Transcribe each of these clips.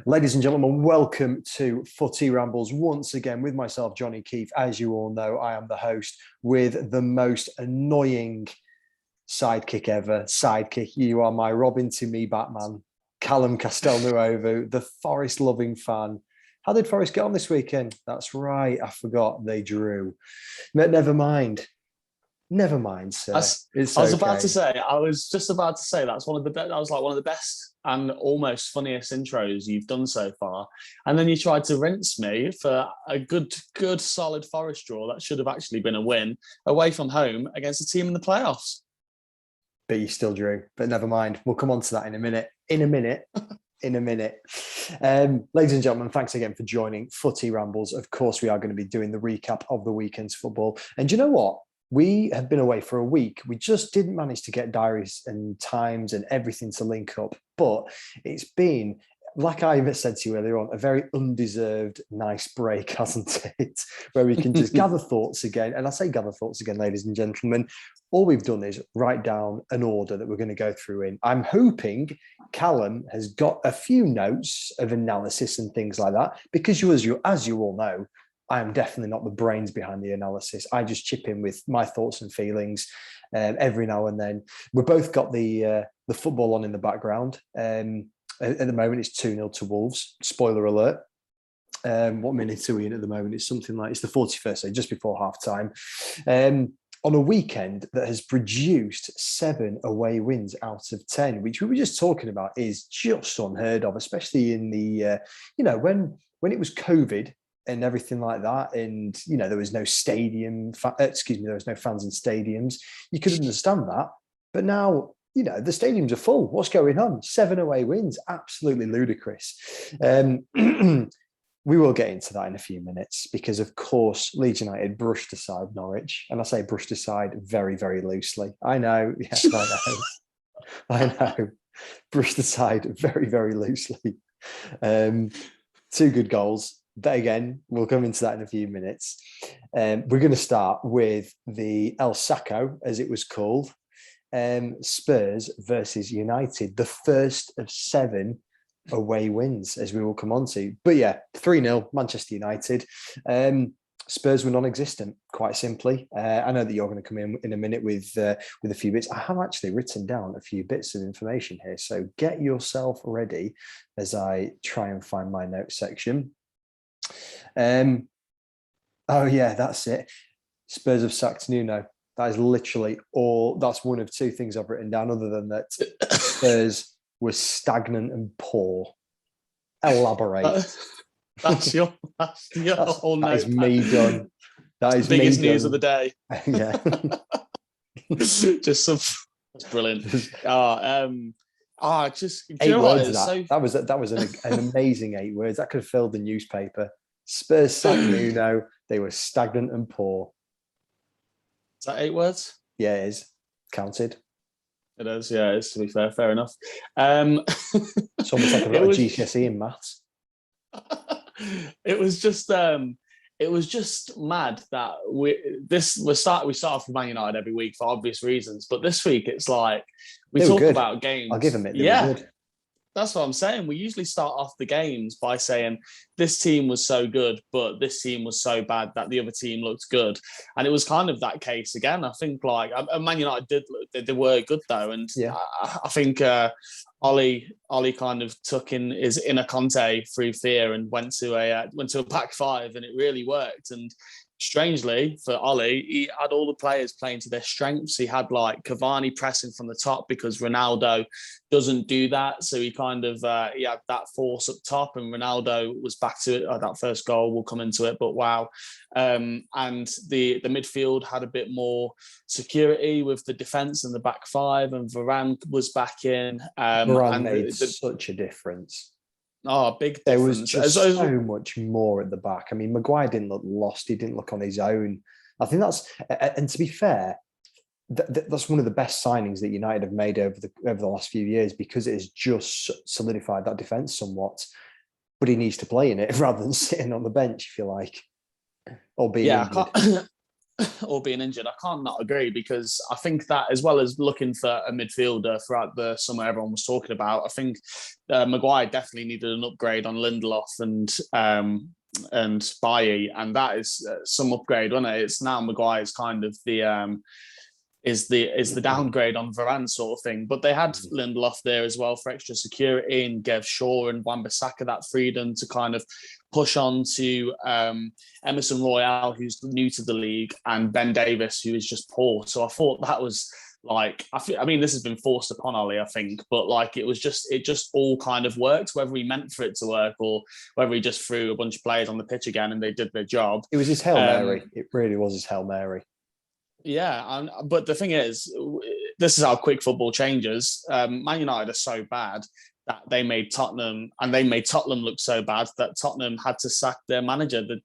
Ladies and gentlemen, welcome to Footy Rambles once again with myself, Jonny Keefe. As you all know, I am the host with the most annoying sidekick ever. Sidekick, you are my Robin to me Batman, Callum Castelnuovo, the Forest-loving fan. How did Forest get on this weekend? That's right, I forgot they drew. Never mind. Never mind, sir. I was about to say that's one of the best. That was like one of the best and almost funniest intros you've done so far. And then you tried to rinse me for a good, solid Forest draw that should have actually been a win away from home against a team in the playoffs. But you still drew. But never mind. We'll come on to that in a minute. Ladies and gentlemen, thanks again for joining Footy Rambles. Of course, we are going to be doing the recap of the weekend's football. And do you know what? We have been away for a week. We just didn't manage to get diaries and times and everything to link up. But it's been, like I said to you earlier on, a very undeserved nice break, hasn't it? Where we can just gather thoughts again. And I say gather thoughts again, ladies and gentlemen. All we've done is write down an order that we're going to go through in. I'm hoping Callum has got a few notes of analysis and things like that, because as you all know, I am definitely not the brains behind the analysis. I just chip in with my thoughts and feelings every now and then. We've both got the football on in the background. At the moment, it's 2-0 to Wolves. Spoiler alert. What minute are we in at the moment? It's something like, it's the 41st, so just before half-time. On a weekend that has produced 7 away wins out of 10, which we were just talking about is just unheard of, especially in the, when it was COVID, and everything like that, and there was no there was no fans in stadiums. You could understand that, but now the stadiums are full. What's going on? 7 away wins, absolutely ludicrous. We will get into that in a few minutes because, of course, Leeds United brushed aside Norwich, and I say brushed aside very, very loosely. I know, yes, I know, brushed aside very, very loosely. 2 good goals. But again, we'll come into that in a few minutes. We're going to start with the El Sacco, as it was called, Spurs versus United, the first of 7 away wins, as we will come on to. But yeah, 3-0, Manchester United. Spurs were non-existent, quite simply. I know that you're going to come in a minute with a few bits. I have actually written down a few bits of information here, so get yourself ready as I try and find my notes section. Oh yeah, that's it. Spurs have sacked Nuno. That is literally all. That's one of 2 things I've written down. Other than that, Spurs were stagnant and poor. Elaborate. That's your whole note. That is me done. That is biggest me news done. of the day. Yeah. Just some. That's brilliant. Just 8 words. That was an amazing 8 words. That could have filled the newspaper. Spurs sacked Nuno. They were stagnant and poor. Is that 8 words? Yeah, it is. Counted. It is. Yeah, it is. To be fair enough. It's almost like a GCSE in maths. It was just mad that we start off with Man United every week for obvious reasons, but this week it's like we talk about games. I'll give them it. They were good. That's what I'm saying. We usually start off the games by saying this team was so good, but this team was so bad that the other team looked good. And it was kind of that case again. I think Man United they were good though. And yeah. I think Ollie kind of took in his inner Conte through fear and went to a back 5, and it really worked. And strangely for Ollie, he had all the players playing to their strengths. He had like Cavani pressing from the top because Ronaldo doesn't do that. So he kind of he had that force up top, and Ronaldo was back to it. That first goal, we'll come into it, but wow. And the midfield had a bit more security with the defence and the back 5, and Varane was back in. Varane made such a difference. Oh, big difference. There was just so much more at the back. I mean, Maguire didn't look lost. He didn't look on his own. I think that's, and to be fair, that's one of the best signings that United have made over the last few years, because it has just solidified that defence somewhat. But he needs to play in it rather than sitting on the bench, if you like, or being injured. or being injured, I can't not agree, because I think that, as well as looking for a midfielder throughout the summer everyone was talking about, I think Maguire definitely needed an upgrade on Lindelof and Bailly, and that is some upgrade, wasn't it? It's now Maguire's kind of the is the downgrade on Varane sort of thing. But they had Lindelof there as well for extra security, and gave Shaw and Wan-Bissaka that freedom to kind of push on to Emerson Royale, who's new to the league, and Ben Davis, who is just poor. So I thought that was like, I mean, this has been forced upon Ollie, I think, but like it just all kind of worked, whether he meant for it to work or whether he just threw a bunch of players on the pitch again and they did their job. It was his Hail Mary. It really was his Hail Mary. Yeah, but the thing is, this is how quick football changes. Man United are so bad that they made Tottenham look so bad that Tottenham had to sack their manager the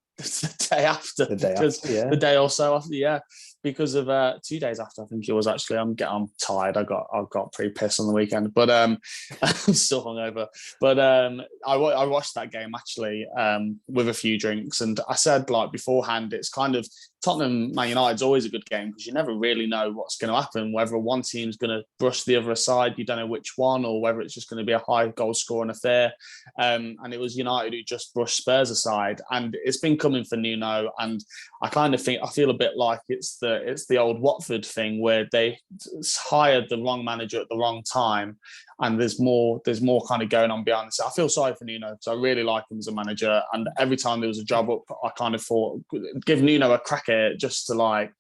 day after. The day or so after, yeah. Because of 2 days after, I think it was actually. I'm tired. I got pretty pissed on the weekend, but I'm still hungover. But I watched that game actually with a few drinks, and I said, like, beforehand, it's kind of Tottenham Man United's always a good game because you never really know what's going to happen. Whether one team's going to brush the other aside, you don't know which one, or whether it's just going to be a high goal scoring affair. And it was United who just brushed Spurs aside, and it's been coming for Nuno. And I feel a bit like it's the old Watford thing where they hired the wrong manager at the wrong time, and there's more kind of going on behind the scenes. I feel sorry for Nuno because I really like him as a manager, and every time there was a job up, I kind of thought, give Nuno a crack at it, just to like.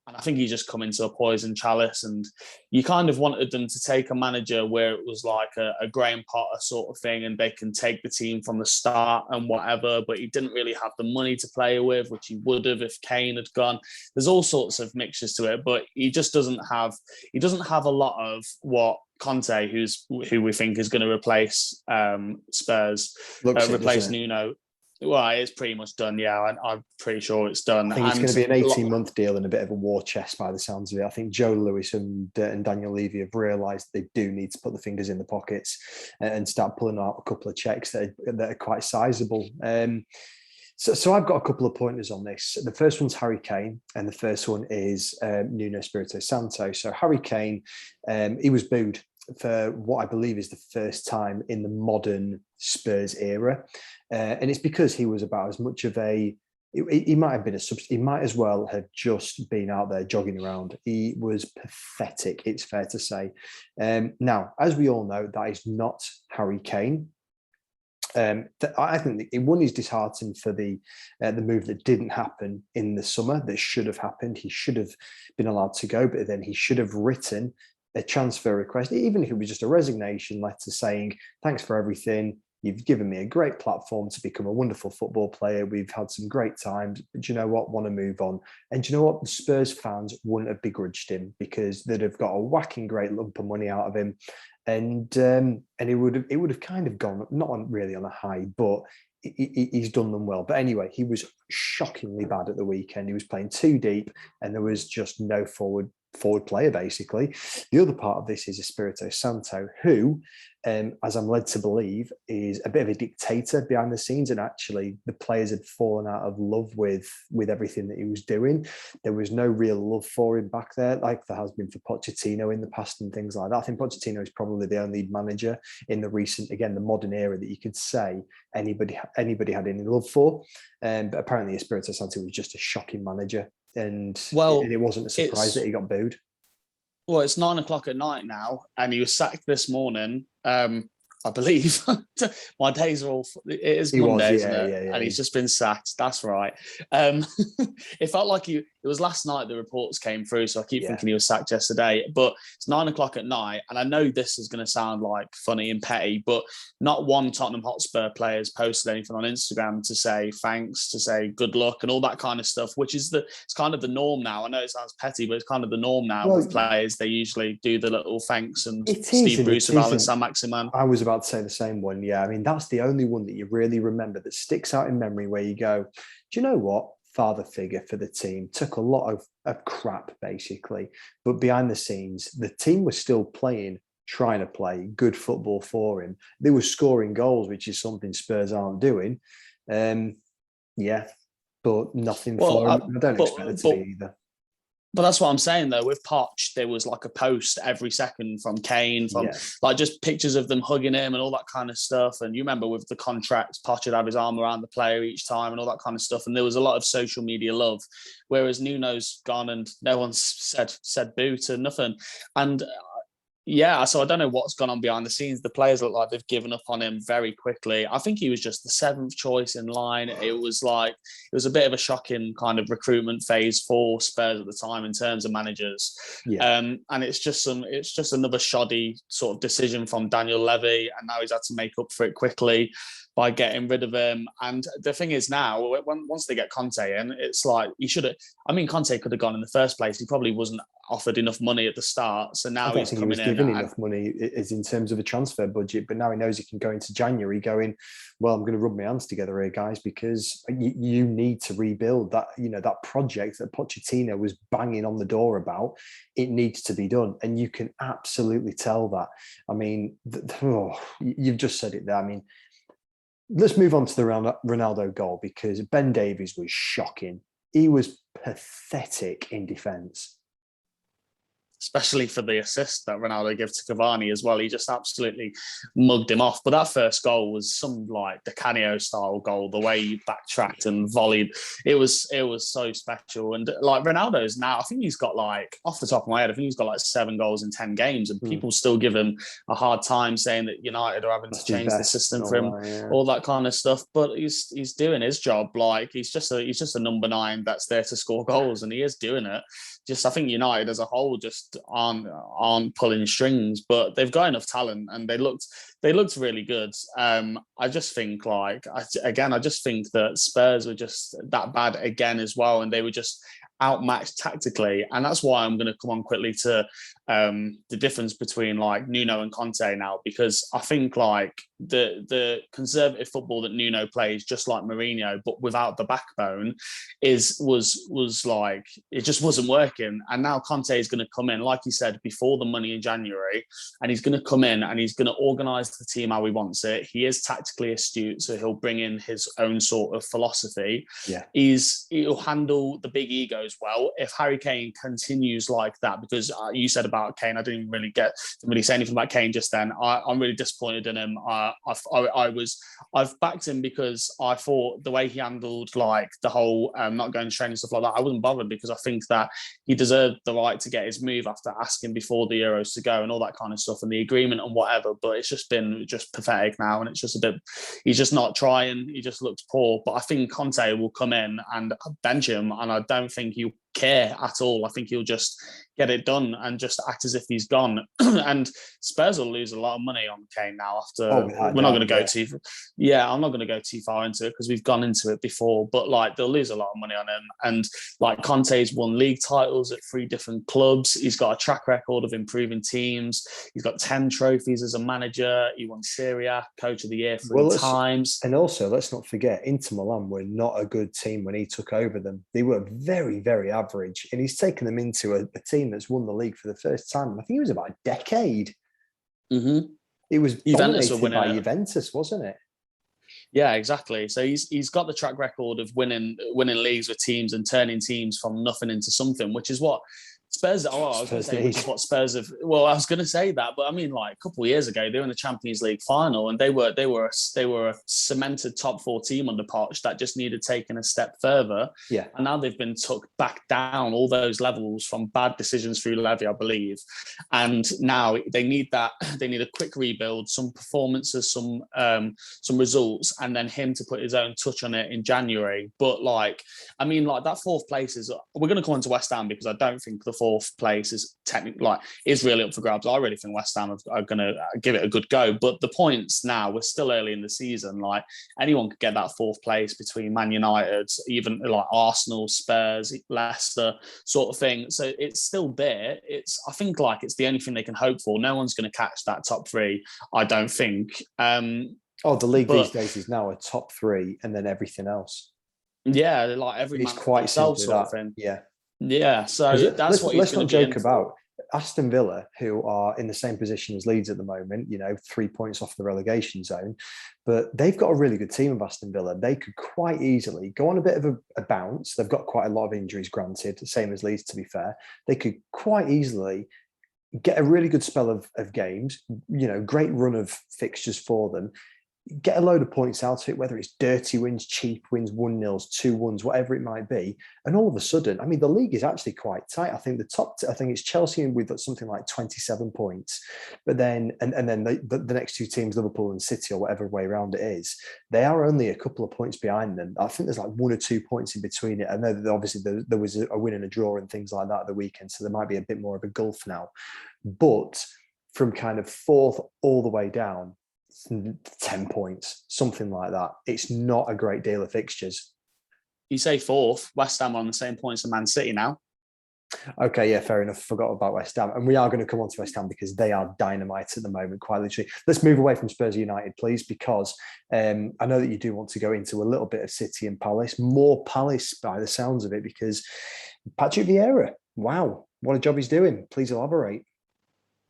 And I think he just come into a poison chalice, and you kind of wanted them to take a manager where it was like a Graham Potter sort of thing, and they can take the team from the start and whatever, but he didn't really have the money to play with, which he would have if Kane had gone. There's all sorts of mixtures to it, but he doesn't have a lot of what Conte, who we think is going to replace Spurs, replace Nuno. Well, it's pretty much done, yeah. I'm pretty sure it's done. I think it's going to be an 18-month deal and a bit of a war chest by the sounds of it. I think Joe Lewis and Daniel Levy have realised they do need to put the fingers in the pockets and start pulling out a couple of checks that are quite sizable. So I've got a couple of pointers on this. The first one's Harry Kane, and the first one is Nuno Espirito Santo. So Harry Kane, he was booed for what I believe is the first time in the modern Spurs era. And it's because he was about as much of he might have been he might as well have just been out there jogging around. He was pathetic, it's fair to say. Now, as we all know, that is not Harry Kane. I think that one is disheartened for the move that didn't happen in the summer, that should have happened. He should have been allowed to go, but then he should have written a transfer request, even if it was just a resignation letter saying, thanks for everything. You've given me a great platform to become a wonderful football player. We've had some great times. But do you know what? Want to move on. And do you know what? The Spurs fans wouldn't have begrudged him because they'd have got a whacking great lump of money out of him. And it would have kind of gone, not really on a high, but he's done them well. But anyway, he was shockingly bad at the weekend. He was playing too deep and there was just no forward player, basically. The other part of this is Espirito Santo, who, as I'm led to believe, is a bit of a dictator behind the scenes, and actually the players had fallen out of love with everything that he was doing. There was no real love for him back there, like there has been for Pochettino in the past and things like that. I think Pochettino is probably the only manager in the recent, again, the modern era that you could say anybody had any love for. But apparently Espirito Santo was just a shocking manager. And it wasn't a surprise that he got booed. Well, it's 9 o'clock at night now, and he was sacked this morning. I believe my days are all. It is Monday, isn't it? Yeah, and he's just been sacked. That's right. It felt like it was last night. The reports came through, so I keep thinking he was sacked yesterday. But it's 9 o'clock at night, and I know this is going to sound like funny and petty, but not one Tottenham Hotspur player has posted anything on Instagram to say thanks, to say good luck, and all that kind of stuff. Which is it's kind of the norm now. I know it sounds petty, but it's kind of the norm now with players. They usually do the little thanks, and Steve Bruce and Alan Saint-Maximin. I was about to say the same one. Yeah, I mean, that's the only one that you really remember that sticks out in memory where you go, do you know what? Father figure for the team, took a lot of crap, basically. But behind the scenes, the team was still trying to play good football for him. They were scoring goals, which is something Spurs aren't doing. Yeah, but nothing Well, for him. I don't expect it to be either. But that's what I'm saying, though. With Poch, there was like a post every second from Kane, from like just pictures of them hugging him and all that kind of stuff. And you remember with the contracts, Poch would have his arm around the player each time and all that kind of stuff. And there was a lot of social media love, whereas Nuno's gone and no one's said boo to nothing. And yeah, so I don't know what's gone on behind the scenes. The players look like they've given up on him very quickly. I think he was just the 7th choice in line. It was a bit of a shocking kind of recruitment phase for Spurs at the time in terms of managers. And it's just another shoddy sort of decision from Daniel Levy, and now he's had to make up for it quickly by getting rid of him. And the thing is now, once they get Conte in, it's like Conte could have gone in the first place. He probably wasn't offered enough money at the start. So now he's coming in. He was given enough money is in terms of a transfer budget, but now he knows he can go into January going, well, I'm going to rub my hands together here, guys, because you need to rebuild that, that project that Pochettino was banging on the door about. It needs to be done. And you can absolutely tell that. I mean, you've just said it there. I mean, let's move on to the Ronaldo goal, because Ben Davies was shocking. He was pathetic in defence. Especially for the assist that Ronaldo gave to Cavani as well. He just absolutely mugged him off. But that first goal was some like Di Canio style goal, the way he backtracked and volleyed. It was so special. And like Ronaldo's now, I think he's got like, off the top of my head, I think he's got like 7 goals in 10 games. And people still give him a hard time saying that United are having to change the system for him, all that kind of stuff. But he's doing his job. Like he's just a number 9 that's there to score goals, and he is doing it. I think United as a whole just aren't pulling strings, but they've got enough talent and they looked really good. I just think that Spurs were just that bad again as well, and they were just outmatched tactically. And that's why I'm going to come on quickly to the difference between like Nuno and Conte now, because I think like the conservative football that Nuno plays, just like Mourinho, but without the backbone, was like, it just wasn't working. And now Conte is going to come in, like you said, before the money in January, and he's going to come in and he's going to organise the team how he wants it. He is tactically astute, so he'll bring in his own sort of philosophy. He'll handle the big egos well. If Harry Kane continues like that, because you said about Kane, I didn't really say anything about Kane just then. I'm really disappointed in him. I've backed him because I thought the way he handled like the whole not going to training and stuff like that, I wasn't bothered, because I think that he deserved the right to get his move after asking before the Euros to go and all that kind of stuff and the agreement and whatever. But it's just been pathetic now, and it's just a bit, he's just not trying. He just looks poor. But I think Conte will come in and bench him, and I don't think he'll care at all. I think he'll just get it done and just act as if he's gone. And Spurs will lose a lot of money on Kane now after. I'm not going to go too far into it because we've gone into it before, but like they'll lose a lot of money on him. And like Conte's won league titles at 3 different clubs. He's got a track record of improving teams. He's got 10 trophies as a manager. He won Serie A Coach of the Year 3 times. And also, let's not forget, Inter Milan were not a good team when he took over them. They were very, very average, and he's taken them into a team that's won the league for the first time. I think it was about a decade. Mm-hmm. It was dominated by Juventus, wasn't it? Yeah, exactly. So he's got the track record of winning leagues with teams and turning teams from nothing into something, which is what Spurs. I was going to say, which is what Spurs have. Well, I was going to say that, but I mean, like a couple of years ago, they were in the Champions League final, and they were a cemented top 4 team under Poch that just needed taking a step further. Yeah, and now they've been took back down all those levels from bad decisions through Levy, I believe, and now they need that. They need a quick rebuild, some performances, some results, and then him to put his own touch on it in January. But like, I mean, like that 4th place is. We're going to come on to West Ham because I don't think the 4th place is technically is really up for grabs. I really think West Ham are going to give it a good go. But the points now, we're still early in the season. Like anyone could get that 4th place between Man United, even like Arsenal, Spurs, Leicester, sort of thing. So it's still there. I think like it's the only thing they can hope for. No one's going to catch that top 3, I don't think. The league these days is now a top 3 and then everything else. Yeah, like every it's quite sort of thing. Yeah. Yeah, so that's what let's not joke about. Aston Villa, who are in the same position as Leeds at the moment, 3 points off the relegation zone, but they've got a really good team of Aston Villa. They could quite easily go on a bit of a bounce. They've got quite a lot of injuries, granted, same as Leeds, to be fair. They could quite easily get a really good spell of games, great run of fixtures for them, get a load of points out of it, whether it's dirty wins, cheap wins, 1-0s, 2-1s, whatever it might be. And all of a sudden, I mean, the league is actually quite tight. I think I think it's Chelsea with something like 27 points. But then, and then the next two teams, Liverpool and City, or whatever way around it is, they are only a couple of points behind them. I think there's like 1 or 2 points in between it. I know that obviously there was a win and a draw and things like that at the weekend. So there might be a bit more of a gulf now. But from kind of fourth all the way down, 10 points, something like that. It's not a great deal of fixtures. You say fourth, West Ham are on the same points as Man City now. Okay, yeah, fair enough. Forgot about West Ham. And we are going to come on to West Ham because they are dynamite at the moment, quite literally. Let's move away from Spurs United, please, because I know that you do want to go into a little bit of City and Palace. More Palace by the sounds of it, because Patrick Vieira, wow, what a job he's doing. Please elaborate.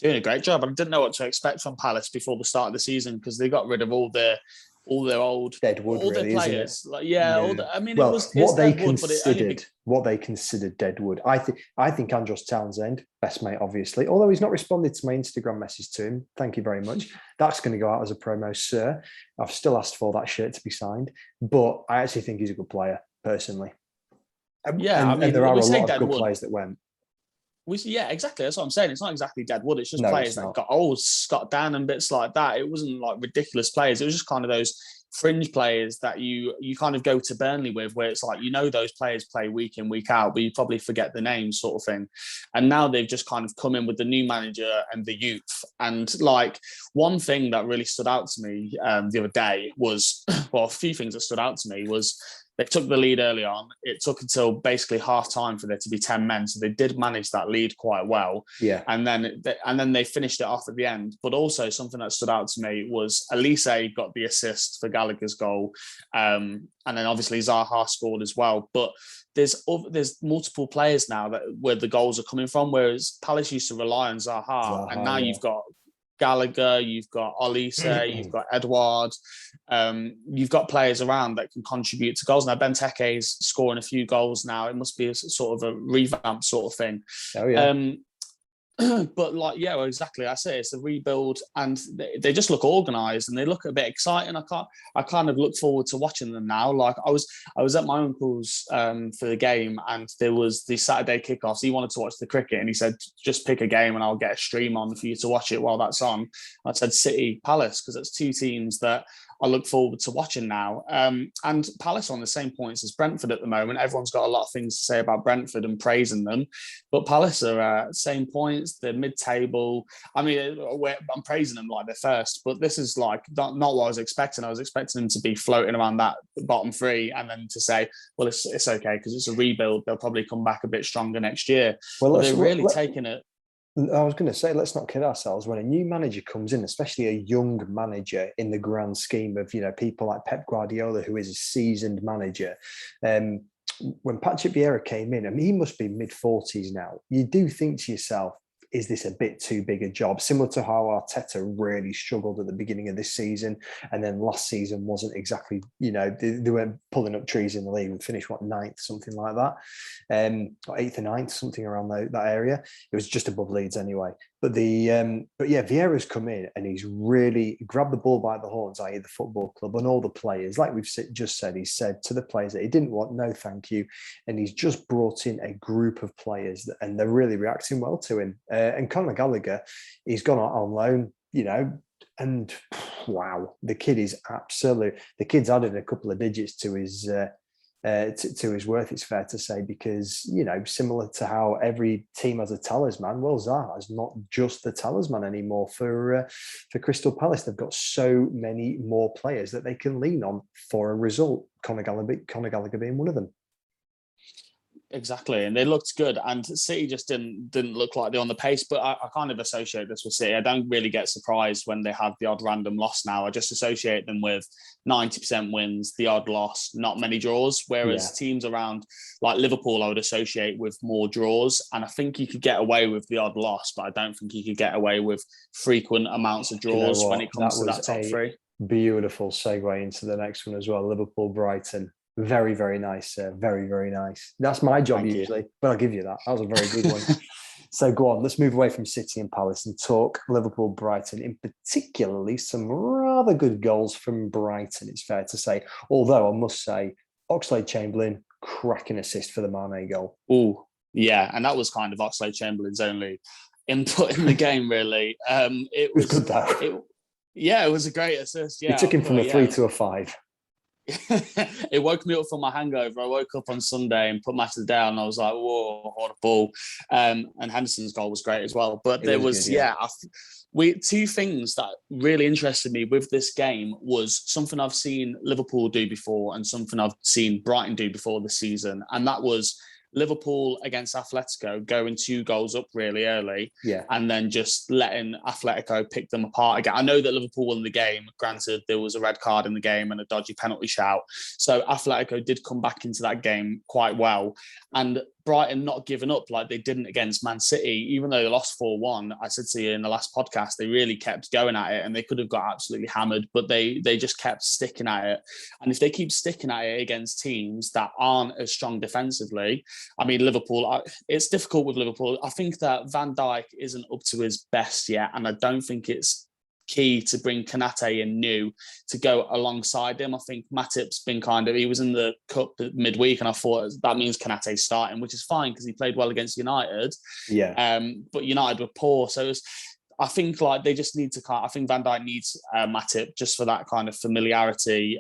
Doing a great job. I didn't know what to expect from Palace before the start of the season because they got rid of all their old deadwood, all really, their players. isn't it? Like, yeah, Yeah. It's deadwood, but it only what they considered deadwood. I think Andros Townsend, best mate, obviously, although he's not responded to my Instagram message to him. Thank you very much. That's going to go out as a promo, sir. I've still asked for that shirt to be signed, but I actually think he's a good player, personally. Yeah, and there are a lot of good players that went. Yeah, exactly. That's what I'm saying. It's not exactly deadwood. It's just No, players that got old, Scott Dan and bits like that. It wasn't like ridiculous players. It was just kind of those fringe players that you kind of go to Burnley with, where it's like, those players play week in, week out, but you probably forget the names, sort of thing. And now they've just kind of come in with the new manager and the youth. And like one thing that really stood out to me the other day was, well, a few things that stood out to me was, they took the lead early on. It took until basically half time for there to be 10 men. So they did manage that lead quite well. Yeah. And then they finished it off at the end. But also something that stood out to me was Elise got the assist for Gallagher's goal. And then obviously Zaha scored as well. But there's multiple players now where the goals are coming from, whereas Palace used to rely on Zaha and now you've got Gallagher, you've got Olise, you've got Edouard, you've got players around that can contribute to goals. Now Benteke's scoring a few goals now. It must be a sort of a revamp sort of thing. Oh yeah. But like, yeah, well, exactly. I say it's a rebuild, and they just look organised and they look a bit exciting. I kind of look forward to watching them now. Like I was at my uncle's for the game, and there was the Saturday kickoffs. He wanted to watch the cricket, and he said, "Just pick a game, and I'll get a stream on for you to watch it while that's on." I said City Palace because it's two teams that I look forward to watching now. And Palace on the same points as Brentford at the moment. Everyone's got a lot of things to say about Brentford and praising them, but Palace are same points. They're mid-table. I mean, I'm praising them like they're first, but this is like not what I was expecting. I was expecting them to be floating around that bottom three, and then to say, well, it's okay because it's a rebuild. They'll probably come back a bit stronger next year. Well, they're really taking it. I was going to say, let's not kid ourselves. When a new manager comes in, especially a young manager in the grand scheme of, people like Pep Guardiola, who is a seasoned manager, when Patrick Vieira came in, I mean, he must be mid-40s now. You do think to yourself, is this a bit too big a job? Similar to how Arteta really struggled at the beginning of this season. And then last season wasn't exactly, they weren't pulling up trees in the league. We finished, ninth, something like that. Or 8th or 9th, something around that area. It was just above Leeds anyway. But Vieira's come in and he's really grabbed the ball by the horns, i.e. the football club, and all the players. Like we've just said, he said to the players that he didn't want, no thank you. And he's just brought in a group of players and they're really reacting well to him. And Conor Gallagher, he's gone out on loan, and wow, the kid's added a couple of digits to his worth, it's fair to say, because, similar to how every team has a talisman, well, Zaha's not just the talisman anymore for Crystal Palace. They've got so many more players that they can lean on for a result, Conor Gallagher being one of them. Exactly, and they looked good, and City just didn't look like they're on the pace. But I kind of associate this with City. I don't really get surprised when they have the odd random loss now. I just associate them with 90% wins, the odd loss, not many draws. Whereas teams around like Liverpool, I would associate with more draws. And I think you could get away with the odd loss, but I don't think you could get away with frequent amounts of draws when it comes to that top three. Beautiful segue into the next one as well. Liverpool, Brighton. Very, very nice. Very, very nice. That's my job usually, but I'll give you that. That was a very good one. So go on, let's move away from City and Palace and talk Liverpool, Brighton, in particularly some rather good goals from Brighton, it's fair to say. Although I must say, Oxlade-Chamberlain, cracking assist for the Mane goal. Oh, yeah. And that was kind of Oxlade-Chamberlain's only input in the game, really. It was good, though. It was a great assist. Yeah, it took him from a 3 to a 5. It woke me up from my hangover. I woke up on Sunday and put matches down. And I was like, whoa, what a ball. And Henderson's goal was great as well. But there was two things that really interested me with this game was something I've seen Liverpool do before and something I've seen Brighton do before this season. And that was Liverpool against Atletico going 2 goals up really early and then just letting Atletico pick them apart again. I know that Liverpool won the game. Granted, there was a red card in the game and a dodgy penalty shout. So Atletico did come back into that game quite well. And Brighton not giving up like they didn't against Man City, even though they lost 4-1. I said to you in the last podcast, they really kept going at it and they could have got absolutely hammered, but they just kept sticking at it. And if they keep sticking at it against teams that aren't as strong defensively, I mean, Liverpool, it's difficult with Liverpool. I think that Van Dijk isn't up to his best yet, and I don't think it's key to bring Konate in new to go alongside him. I think Matip's been he was in the cup midweek and I thought that means Konate's starting, which is fine because he played well against United. But United were poor. So I think they just need to I think Van Dijk needs Matip just for that kind of familiarity.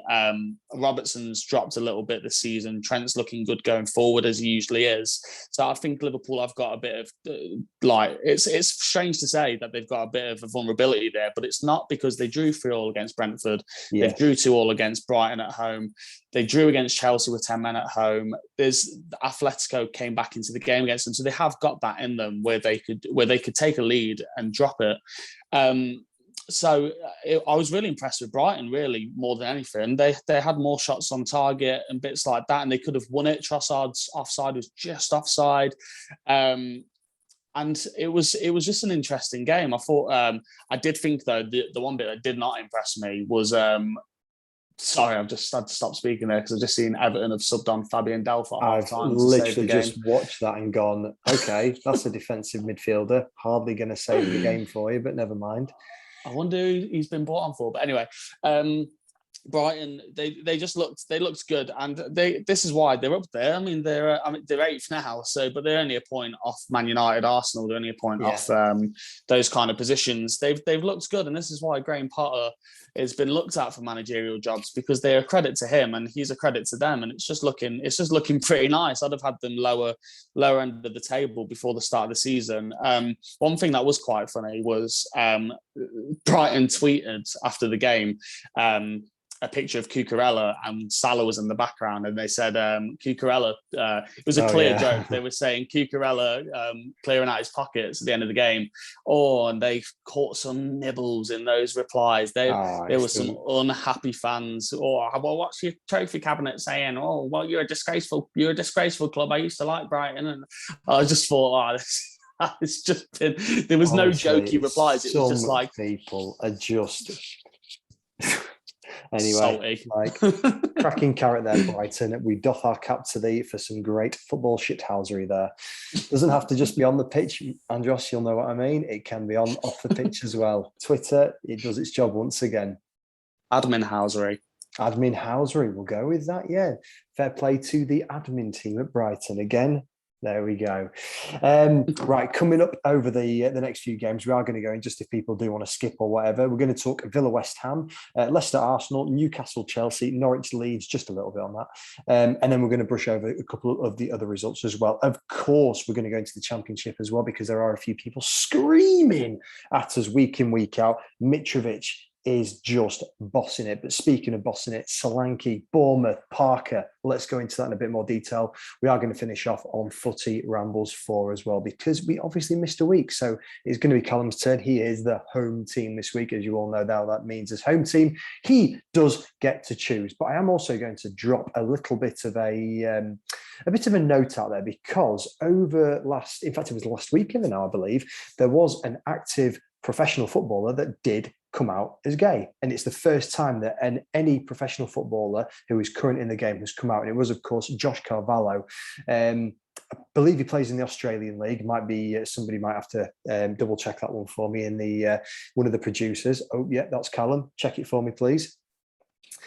Robertson's dropped a little bit this season. Trent's looking good going forward as he usually is. So I think Liverpool have got a bit of it's strange to say that they've got a bit of a vulnerability there, but it's not because they drew 3-3 against Brentford. They drew 2-2 against Brighton at home. They drew against Chelsea with 10 men at home. Atletico came back into the game against them, so they have got that in them where they could take a lead and drop it. I was really impressed with Brighton, really more than anything. They had more shots on target and bits like that, and they could have won it. Trossard's offside was just offside. And it was just an interesting game. I thought I did think though the one bit that did not impress me was. Sorry, I've just had to stop speaking there because I've just seen Everton have subbed on Fabian Delph. I've literally just watched that and gone, okay, that's a defensive midfielder. Hardly going to save the game for you, but never mind. I wonder who he's been brought on for. But anyway, Brighton, they looked good, and this is why they're up there. I mean, they're 8th now, but they're only a point off Man United, Arsenal. They're only a point off those kind of positions. They've looked good, and this is why Graham Potter has been looked at for managerial jobs because they're a credit to him and he's a credit to them, and it's just looking pretty nice. I'd have had them lower end of the table before the start of the season. One thing that was quite funny was Brighton tweeted after the game. A picture of Cucurella and Salah was in the background, and they said Cucurella. It was a clear joke. They were saying Cucurella clearing out his pockets at the end of the game. And they caught some nibbles in those replies. There were some unhappy fans. What's your trophy cabinet saying? You're a disgraceful club. I used to like Brighton, and I just thought, it's just been. There was no jokey replies. It was just like people are just. Anyway, cracking carrot there, Brighton. We doff our cap to thee for some great football shithousery there. Doesn't have to just be on the pitch, Andros, you'll know what I mean. It can be off the pitch as well. Twitter, it does its job once again. Admin housery, we'll go with that, yeah. Fair play to the admin team at Brighton again. There we go. Right, coming up over the next few games, we are going to go in just if people do want to skip or whatever. We're going to talk Villa West Ham, Leicester Arsenal, Newcastle Chelsea, Norwich Leeds, just a little bit on that. And then we're going to brush over a couple of the other results as well. Of course, we're going to go into the Championship as well because there are a few people screaming at us week in, week out. Mitrovic is just bossing it. But speaking of bossing it, Solanke, Bournemouth, Parker, let's go into that in a bit more detail. We are going to finish off on Footy Rambles 4 as well, because we obviously missed a week. So it's going to be Callum's turn. He is the home team this week, as you all know now that means as home team. He does get to choose. But I am also going to drop a little bit of a note out there, because in fact, it was last weekend now, I believe, there was an active professional footballer that did come out as gay. And it's the first time that any professional footballer who is current in the game has come out. And it was, of course, Josh Carvalho. I believe he plays in the Australian League. Might be somebody might have to double check that one for me in the one of the producers. Oh, yeah, that's Callum. Check it for me, please.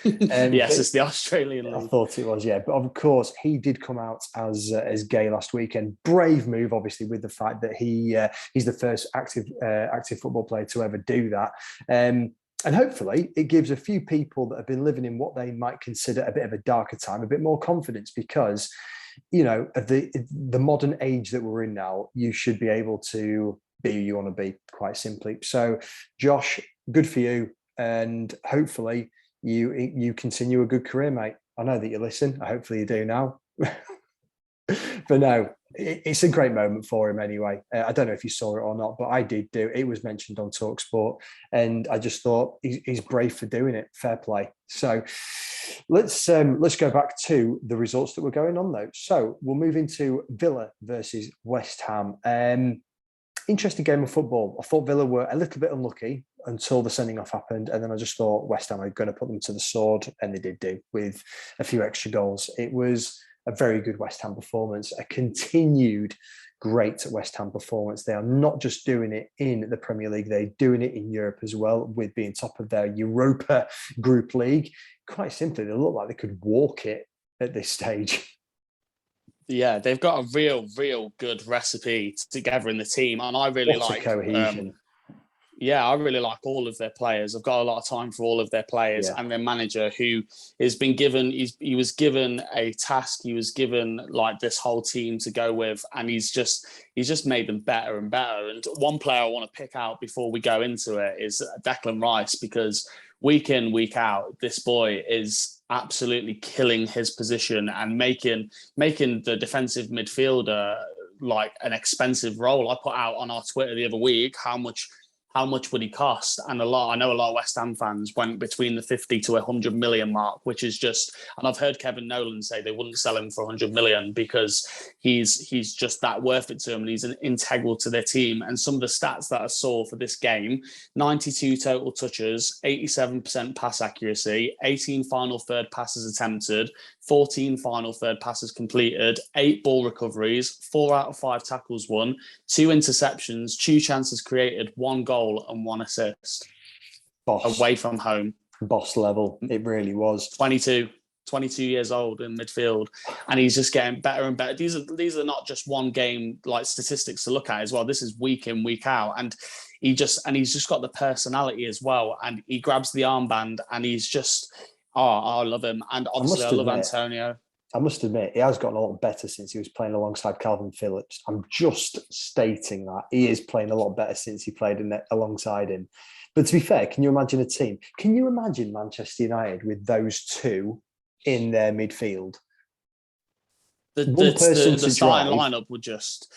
Yes, it's the Australian League. I thought it was, yeah. But of course, he did come out as gay last weekend. Brave move, obviously, with the fact that he's the first active football player to ever do that. And hopefully it gives a few people that have been living in what they might consider a bit of a darker time a bit more confidence, because, you know, of the modern age that we're in now, you should be able to be who you want to be, quite simply. So, Josh, good for you. And hopefully you continue a good career, mate. I know that you listen. Hopefully you do now. But no, it's a great moment for him anyway. I don't know if you saw it or not, but I did do. It was mentioned on TalkSport, and I just thought he's brave for doing it. Fair play. So let's go back to the results that were going on though. So we'll move into Villa versus West Ham. Interesting game of football. I thought Villa were a little bit unlucky until the sending off happened, and then I just thought West Ham are going to put them to the sword, and they did do, with a few extra goals. It was a very good West Ham performance, a continued great West Ham performance. They are not just doing it in the Premier League, they're doing it in Europe as well, with being top of their Europa Group League. Quite simply, they look like they could walk it at this stage. Yeah, they've got a real good recipe together in the team, and I really like cohesion. I really like all of their players. I've got a lot of time for all of their players and their manager, who has been given. He was given a task. He was given like this whole team to go with, and he's just made them better and better. And one player I want to pick out before we go into it is Declan Rice, because week in, week out, this boy is absolutely killing his position and making the defensive midfielder like an expensive role. I put out on our Twitter the other week how much would he cost, and I know a lot of West Ham fans went between the 50 to 100 million mark, which is just, and I've heard Kevin Nolan say they wouldn't sell him for 100 million because he's just that worth it to them, and he's integral to their team. And some of the stats that I saw for this game: 92 total touches, 87% pass accuracy, 18 final third passes attempted, 14 final third passes completed, 8 ball recoveries, 4 out of 5 tackles won, 2 interceptions, 2 chances created, 1 goal and 1 assist. Boss. Away from home. Boss level. It really was. 22 years old in midfield, and he's just getting better and better. These are not just one game like statistics to look at as well. This is week in, week out, and he's just got the personality as well, and he grabs the armband, and he's just I love him. And obviously I love Antonio. I must admit, he has gotten a lot better since he was playing alongside Calvin Phillips. I'm just stating that. He is playing a lot better since he played alongside him. But to be fair, can you imagine a team? Can you imagine Manchester United with those two in their midfield? The starting lineup would just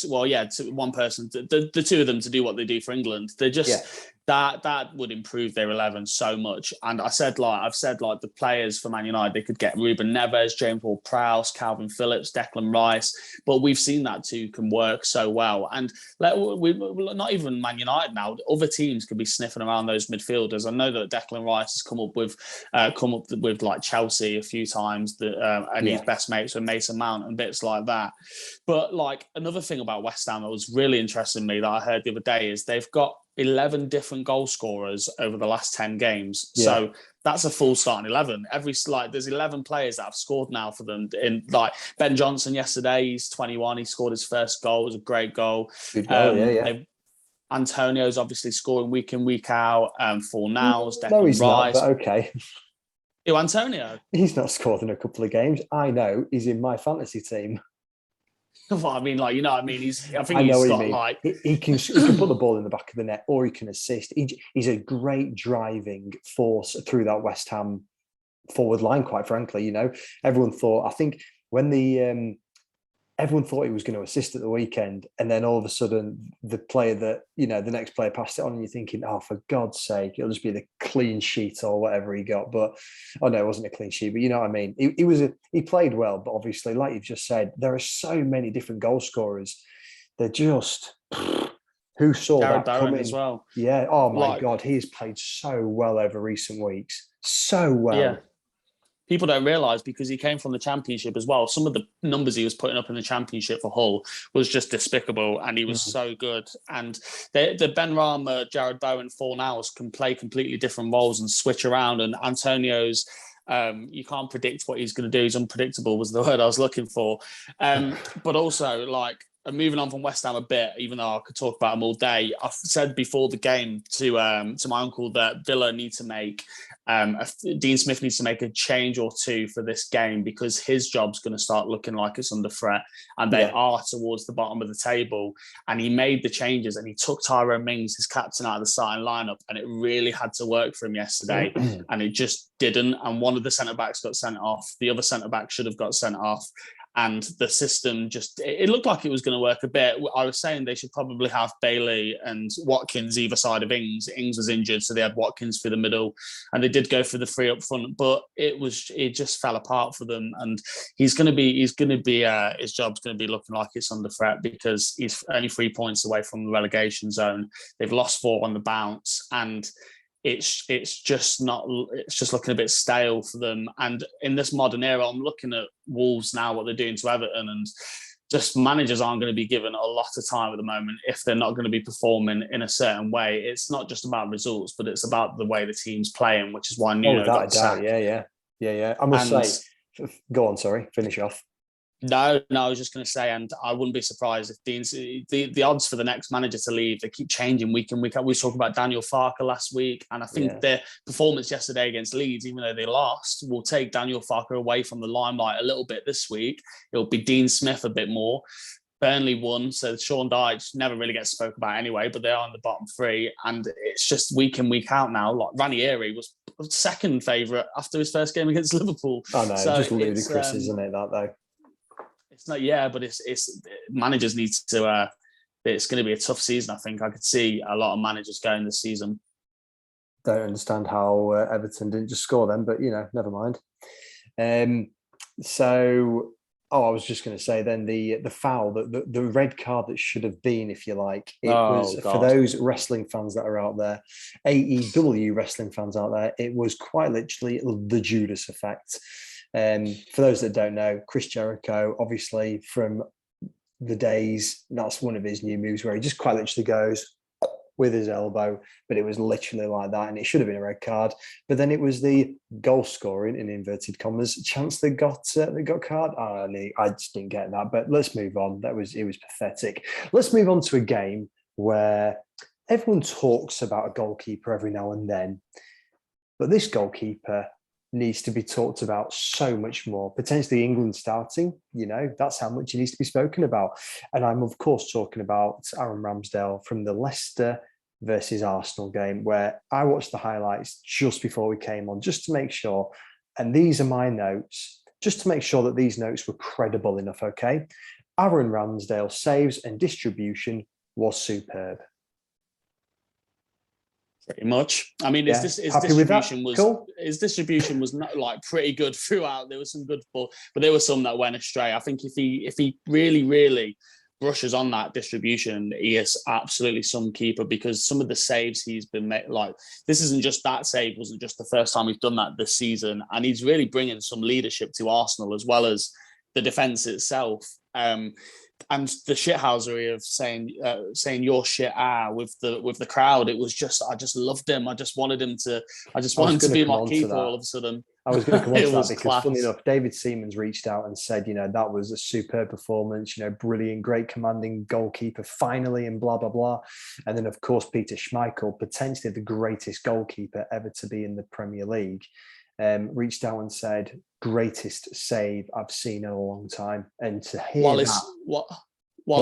one person, the two of them to do what they do for England. They're just that would improve their 11 so much. And I've said the players for Man United, they could get Ruben Neves, James Ward-Prowse, Calvin Phillips, Declan Rice, but we've seen that two can work so well. And not even Man United now, other teams could be sniffing around those midfielders. I know that Declan Rice has come up with like Chelsea a few times, and he's best mates with Mason Mount and bits like that. But like another thing about West Ham that was really interesting to me that I heard the other day is they've got 11 different goal scorers over the last 10 games. Yeah. So that's a full starting 11. There's 11 players that have scored now for them. In like Ben Johnson yesterday, he's 21. He scored his first goal. It was a great goal. Good goal, Antonio's obviously scoring week in, week out. For Niles, Declan no, he's Rice. Not, but okay. Who, Antonio? He's not scored in a couple of games. I know. He's in my fantasy team. Well, I mean, like, you know what I mean? I think I know he's what you got mean. like, He can put the ball in the back of the net, or he can assist. He's a great driving force through that West Ham forward line. Quite frankly, everyone thought. I think when everyone thought he was going to assist at the weekend, and then all of a sudden, the player that the next player passed it on, and you're thinking, oh, for God's sake, it'll just be the clean sheet or whatever he got. But oh no, it wasn't a clean sheet. But you know what I mean. He played well, but obviously, like you've just said, there are so many different goal scorers. They're just who saw Jared that Bowen as coming? well. Yeah. Oh my Like, God, he has played so well over recent weeks. So yeah. well. People don't realise because he came from the Championship as well. Some of the numbers he was putting up in the Championship for Hull was just despicable, and he was so good. And the Ben Rama, Jared Bowen four nows can play completely different roles and switch around. And Antonio's, you can't predict what he's going to do. He's unpredictable was the word I was looking for. But also, like, moving on from West Ham a bit, even though I could talk about them all day, I've said before the game to my uncle that Villa need to make Dean Smith needs to make a change or two for this game because his job's going to start looking like it's under threat, and they are towards the bottom of the table. And he made the changes, and he took Tyrone Mings, his captain, out of the starting lineup, and it really had to work for him yesterday, and it just didn't. And one of the centre backs got sent off. The other centre back should have got sent off. And the system it looked like it was going to work a bit. I was saying they should probably have Bailey and Watkins either side of Ings. Ings was injured, so they had Watkins through the middle, and they did go for the three up front, but it just fell apart for them. And his job's going to be looking like it's under threat because he's only 3 points away from the relegation zone. They've lost 4 on the bounce, and it's just looking a bit stale for them. And in this modern era, I'm looking at Wolves now, what they're doing to Everton, and just managers aren't going to be given a lot of time at the moment if they're not going to be performing in a certain way. It's not just about results, but it's about the way the team's playing, which is why Nuno got sacked. Yeah. I must say, go on, sorry, finish off. No, I was just going to say, and I wouldn't be surprised if the odds for the next manager to leave, they keep changing week in, week out. We were talking about Daniel Farke last week, and I think their performance yesterday against Leeds, even though they lost, will take Daniel Farke away from the limelight a little bit this week. It'll be Dean Smith a bit more. Burnley won, so Sean Dyche never really gets spoke about anyway, but they are in the bottom 3, and it's just week in, week out now. Like Ranieri was second favourite after his first game against Liverpool. Oh no, so just ludicrous, isn't it, that though? It's not, but it's managers need to. It's going to be a tough season. I think I could see a lot of managers going this season. Don't understand how Everton didn't just score them, but never mind. I was just going to say then the foul, the red card that should have been, if you like, was for those wrestling fans that are out there, AEW wrestling fans out there. It was quite literally the Judas effect. For those that don't know, Chris Jericho, obviously from the days, that's one of his new moves where he just quite literally goes with his elbow, but it was literally like that, and it should have been a red card. But then it was the goal scoring, in inverted commas, chance that got card. I just didn't get that. But let's move on. It was pathetic. Let's move on to a game where everyone talks about a goalkeeper every now and then, but this goalkeeper needs to be talked about so much more. Potentially England starting, that's how much he needs to be spoken about. And I'm, of course, talking about Aaron Ramsdale from the Leicester versus Arsenal game, where I watched the highlights just before we came on, just to make sure, and these are my notes, just to make sure that these notes were credible enough, okay? Aaron Ramsdale saves and distribution was superb. Pretty much. I mean, his distribution was not like pretty good throughout. There was some good ball, but there were some that went astray. I think if he really, really brushes on that distribution, he is absolutely some keeper, because some of the saves he's been made, like this isn't just that save, wasn't just the first time he's done that this season, and he's really bringing some leadership to Arsenal as well as the defence itself. And the shithousery of saying your shit with the crowd, it was just, I just loved him. I just wanted him to be my keeper all of a sudden. I was going to come on to that because class. Funny enough, David Seaman's reached out and said, that was a superb performance, brilliant, great commanding goalkeeper finally, and blah, blah, blah. And then, of course, Peter Schmeichel, potentially the greatest goalkeeper ever to be in the Premier League. reached out and said, greatest save I've seen in a long time. And to hear While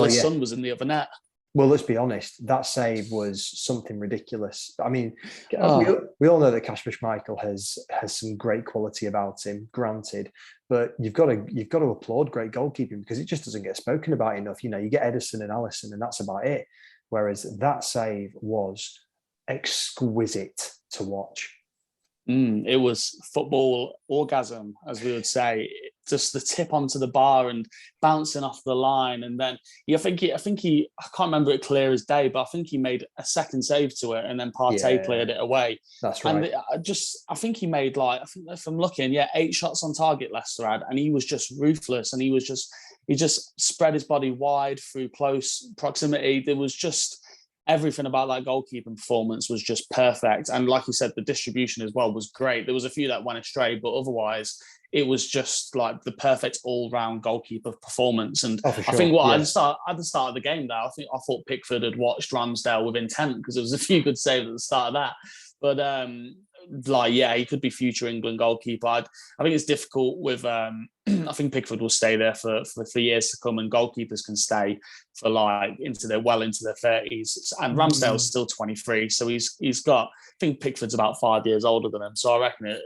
his yeah. son was in the other net. Well, let's be honest, that save was something ridiculous. I mean, we all know that Kasper Schmeichel has some great quality about him, granted, but you've got to applaud great goalkeeping because it just doesn't get spoken about enough. You know, you get Edison and Allison, and that's about it. Whereas that save was exquisite to watch. It was football orgasm, as we would say. Just the tip onto the bar and bouncing off the line, and then I think he I can't remember it clear as day, but I think he made a second save to it, and then Partey cleared it away. That's right. And I think he made if I'm looking, 8 shots on target Leicester had, and he was just ruthless, and he just spread his body wide through close proximity. There was just everything about that goalkeeping performance was just perfect. And like you said, the distribution as well was great. There was a few that went astray, but otherwise it was just like the perfect all-round goalkeeper performance. And sure. I think at the start of the game there, I thought Pickford had watched Ramsdale with intent because there was a few good saves at the start of that. But he could be future England goalkeeper. I think it's difficult with. I think Pickford will stay there for years to come, and goalkeepers can stay for into their 30s. And Ramsdale's still 23, so he's got. I think Pickford's about 5 years older than him, so I reckon it.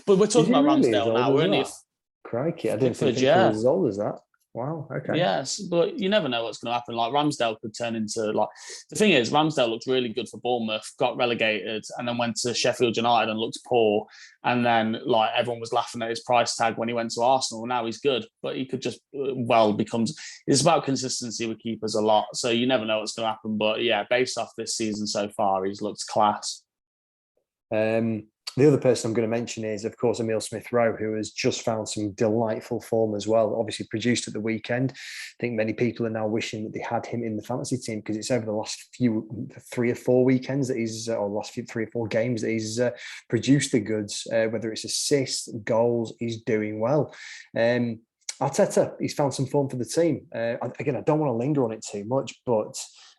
But we're talking about Ramsdale now. We're only. Crikey, I didn't think Pickford was as old as that. Wow. Okay. Yes, but you never know what's going to happen. Like Ramsdale could turn into the thing is Ramsdale looked really good for Bournemouth, got relegated, and then went to Sheffield United and looked poor. And then everyone was laughing at his price tag when he went to Arsenal. Now he's good, but he could just it's about consistency with keepers a lot. So you never know what's going to happen. But yeah, based off this season so far, he's looked class. The other person I'm going to mention is, of course, Emil Smith-Rowe, who has just found some delightful form as well. Obviously produced at the weekend. I think many people are now wishing that they had him in the fantasy team because it's over the last 3 or 4 weekends that he's, or last 3 or 4 games that he's produced the goods. Whether it's assists, goals, he's doing well. Arteta, he's found some form for the team. Again, I don't want to linger on it too much, but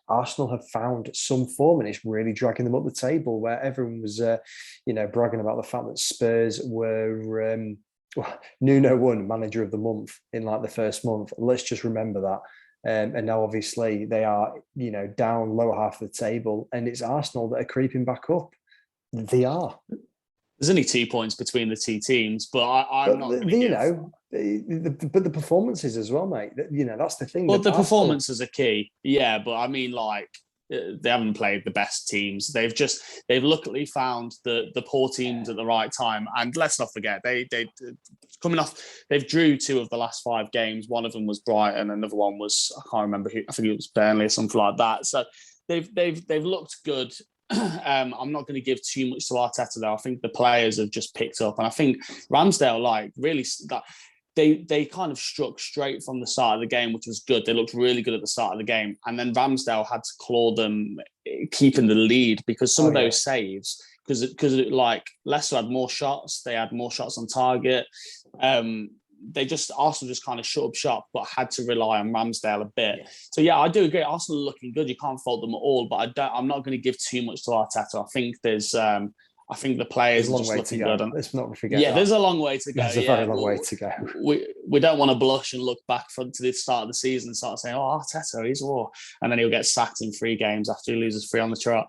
Arsenal have found some form and it's really dragging them up the table where everyone was, bragging about the fact that Spurs were, Nuno won manager of the month in the first month. Let's just remember that. And now obviously they are, down lower half of the table and it's Arsenal that are creeping back up. They are. There's only 2 points between the two teams, but I'm not going to but the performances as well, mate. That's the thing. Well, the performances are key. Yeah, but I mean, they haven't played the best teams. They've luckily found the poor teams at the right time. And let's not forget, they coming off, they've drew 2 of the last 5 games. One of them was Brighton, another one was, I can't remember who, I think it was Burnley or something like that. So they've looked good. I'm not going to give too much to Arteta though. I think the players have just picked up, and I think Ramsdale really they kind of struck straight from the start of the game, which was good. They looked really good at the start of the game, and then Ramsdale had to claw them keeping the lead because some of those saves, because Leicester had more shots, they had more shots on target. Arsenal just kind of shut up shop, but had to rely on Ramsdale a bit. Yeah. So yeah, I do agree. Arsenal are looking good. You can't fault them at all, but I'm not going to give too much to Arteta. I think the players are just looking good. Let's not forget. Yeah, there's a long way to go. There's a very long way to go. We don't want to blush and look back to the start of the season and start saying, "Oh, Arteta, he's war," and then he'll get sacked in 3 games after he loses 3 on the trot.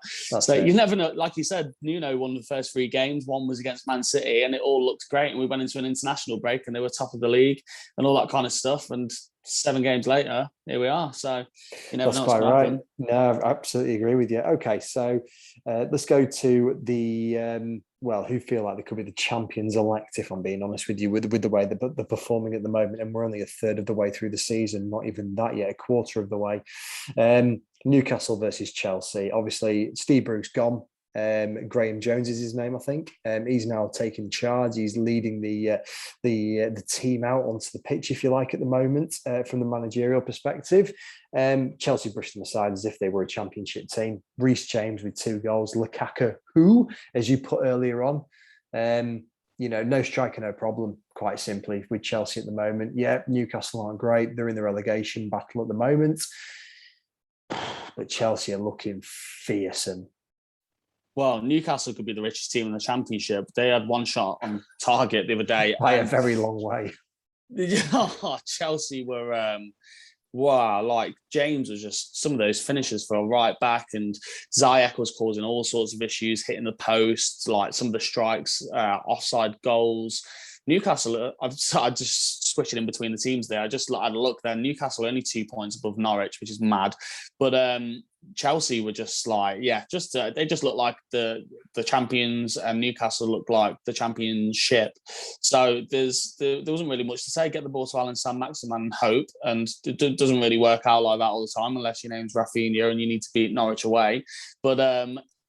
You never know. Like you said, Nuno won the first 3 games. One was against Man City, and it all looked great. And we went into an international break, and they were top of the league and all that kind of stuff. And 7 games later, here we are. So you never know what's going to happen. No, I absolutely agree with you. Okay, so let's go to the who feel like they could be the champions elect, if I'm being honest with you, with the way they're performing at the moment. And we're only a third of the way through the season, not even that yet, a quarter of the way. Newcastle versus Chelsea. Obviously, Steve Bruce gone. Graham Jones is his name, I think. He's now taking charge. He's leading the team out onto the pitch, if you like, at the moment, from the managerial perspective. Chelsea brushed them aside as if they were a championship team. Reece James with 2 goals. Lukak-who, as you put earlier on. No striker, no problem, quite simply, with Chelsea at the moment. Yeah, Newcastle aren't great. They're in the relegation battle at the moment. But Chelsea are looking fearsome. Well, Newcastle could be the richest team in the Championship. They had one shot on target the other day. By a very long way. Chelsea were, wow, like James was just some of those finishes for a right back, and Ziyech was causing all sorts of issues, hitting the post, like some of the strikes, offside goals. Newcastle, I just switching in between the teams there. I just had a look there. Newcastle only 2 points above Norwich, which is mad. But Chelsea were just like, they just looked like the champions, and Newcastle looked like the championship. So there wasn't really much to say. Get the ball to Alan Saint-Maximin and hope, and it doesn't really work out like that all the time unless your name's Rafinha and you need to beat Norwich away. But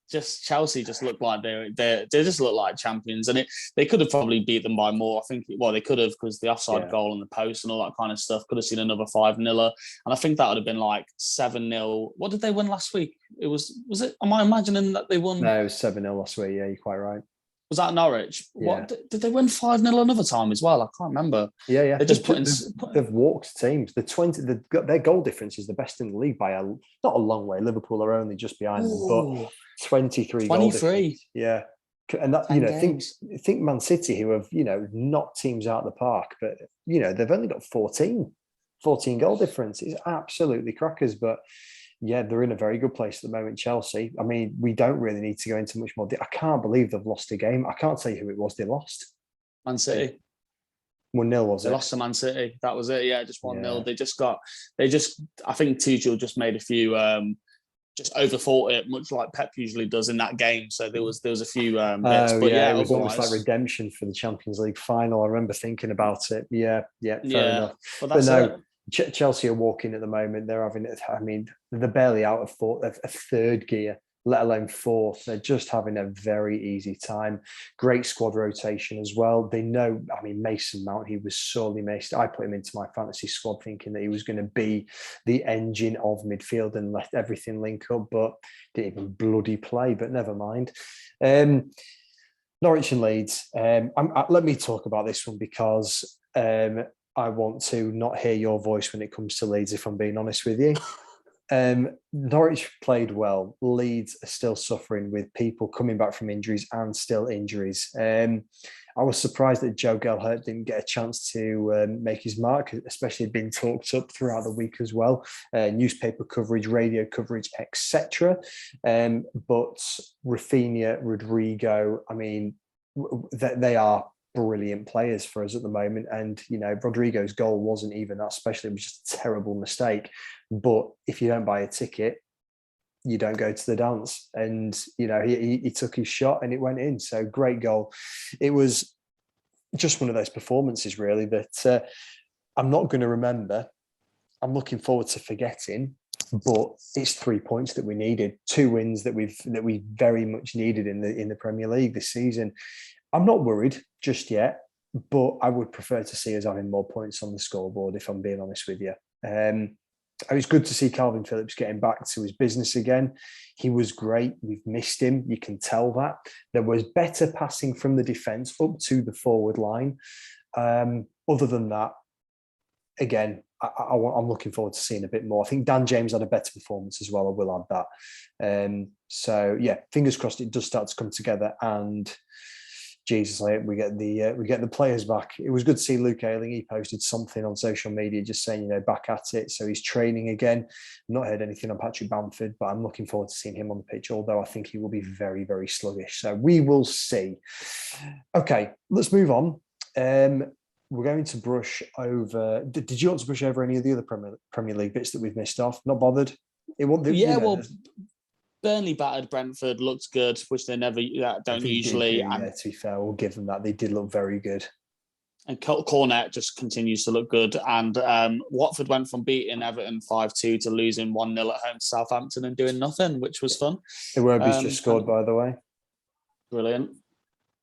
just Chelsea just looked like they just look like champions, and they could have probably beat them by more. I think they could have, because the offside goal and the post and all that kind of stuff. Could have seen another 5-0, and I think that would have been like 7-0. What did they win last week? Was it? Am I imagining that they won? No, it was 7-0 last week. Yeah, you're quite right. Was that Norwich? Yeah. What did they win 5-0 another time as well? I can't remember. Yeah. They've walked teams. Their goal difference is the best in the league by not a long way. Liverpool are only just behind them, but 23 goal difference. Yeah. And that, think Man City, who have, knocked teams out of the park, but they've only got 14 goal difference. It's absolutely crackers, but yeah, they're in a very good place at the moment, Chelsea. I mean, we don't really need to go into much more. I can't believe they've lost a game. I can't tell you who it was they lost. Man City. 1-0, was it? They lost to Man City. That was it. Yeah, just 1-0. I think Tuchel just made a few, just overthought it, much like Pep usually does in that game. So there was a few bits. But it was almost like redemption for the Champions League final. I remember thinking about it. Yeah, fair enough. But no. Chelsea are walking at the moment. They're having, they're barely out of a third gear, let alone fourth. They're just having a very easy time. Great squad rotation as well. They know, Mason Mount, he was sorely missed. I put him into my fantasy squad thinking that he was going to be the engine of midfield and let everything link up, but didn't even bloody play, but never mind. Norwich and Leeds. Let me talk about this one because I want to not hear your voice when it comes to Leeds, if I'm being honest with you. Norwich played well. Leeds are still suffering with people coming back from injuries and still injuries. I was surprised that Joe Gelhardt didn't get a chance to make his mark, especially being talked up throughout the week as well. Newspaper coverage, radio coverage, etc. But Rafinha, Rodrigo, they are brilliant players for us at the moment. And, Rodrigo's goal wasn't even that special. It was just a terrible mistake. But if you don't buy a ticket, you don't go to the dance. And, he took his shot and it went in. So great goal. It was just one of those performances, really, that I'm not going to remember. I'm looking forward to forgetting. But it's 3 points that we needed, 2 wins that we very much needed in the Premier League this season. I'm not worried just yet, but I would prefer to see us having more points on the scoreboard, if I'm being honest with you. It was good to see Calvin Phillips getting back to his business again. He was great. We've missed him. You can tell that. There was better passing from the defence up to the forward line. Other than that, again, I'm looking forward to seeing a bit more. I think Dan James had a better performance as well. I will add that. Fingers crossed it does start to come together, and Jesus, we get the players back. It was good to see Luke Ayling. He posted something on social media just saying, back at it. So he's training again. I've not heard anything on Patrick Bamford, but I'm looking forward to seeing him on the pitch, although I think he will be very, very sluggish. So we will see. Okay, let's move on. We're going to brush over. Did you want to brush over any of the other Premier League bits that we've missed off? Not bothered? Burnley battered Brentford, looked good, which they never don't usually. To be fair, we'll give them that. They did look very good. And Cornet just continues to look good. And Watford went from beating Everton 5-2 to losing 1-0 at home to Southampton and doing nothing, which was fun. Iwobi's just scored, by the way. Brilliant.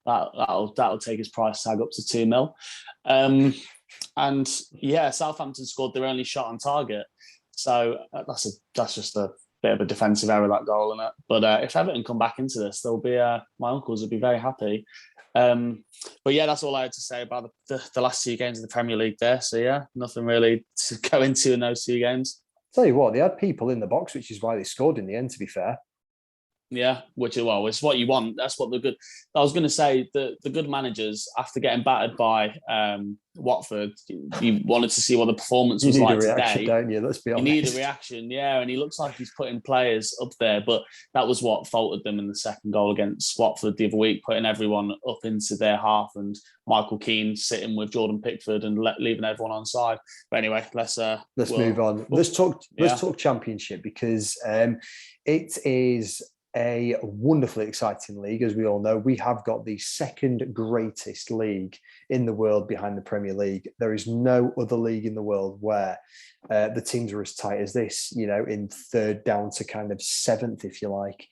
That'll take his price tag up to 2 mil. And Southampton scored their only shot on target. So that's just a bit of a defensive error, that goal, isn't it? But if Everton come back into this, they'll be my uncles will be very happy. But that's all I had to say about the last 2 games of the Premier League there. So nothing really to go into in those 2 games. Tell you what, they had people in the box, which is why they scored in the end, to be fair. Yeah, which is well, it's what you want. That's what the good. I was going to say the good managers after getting battered by Watford, you wanted to see what the performance You was need a like reaction, today. don't you? Let's be You honest. need a reaction, yeah, and he looks like he's putting players up there, but that was what faltered them in the second goal against Watford the other week, putting everyone up into their half and Michael Keane sitting with Jordan Pickford and leaving everyone on side. But anyway, let's move on. Let's talk Championship, because it is a wonderfully exciting league. As we all know, we have got the second greatest league in the world behind the Premier League. There is no other league in the world where the teams are as tight as this, in third down to kind of seventh, if you like.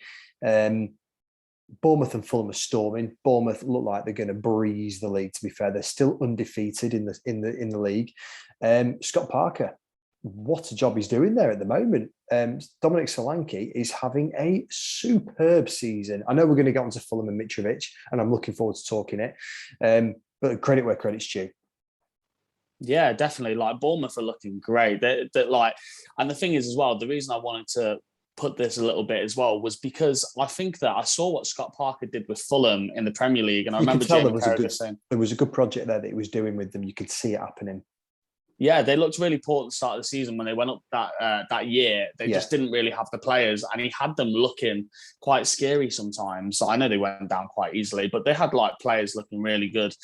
Bournemouth and Fulham are storming. Bournemouth look like they're going to breeze the league. To be fair, they're still undefeated in the league. Scott Parker, what a job he's doing there at the moment. Dominic Solanke is having a superb season. I know we're going to get onto Fulham and Mitrovic, and I'm looking forward to talking it. But credit where credit's due. Yeah, definitely. Like, Bournemouth are looking great. They're and the thing is as well, the reason I wanted to put this a little bit as well was because I think that I saw what Scott Parker did with Fulham in the Premier League, and I remember Jamie Carragher saying there was a good project there that he was doing with them. You could see it happening. Yeah, they looked really poor at the start of the season when they went up that year. They just didn't really have the players, and he had them looking quite scary sometimes. I know they went down quite easily, but they had players looking really good.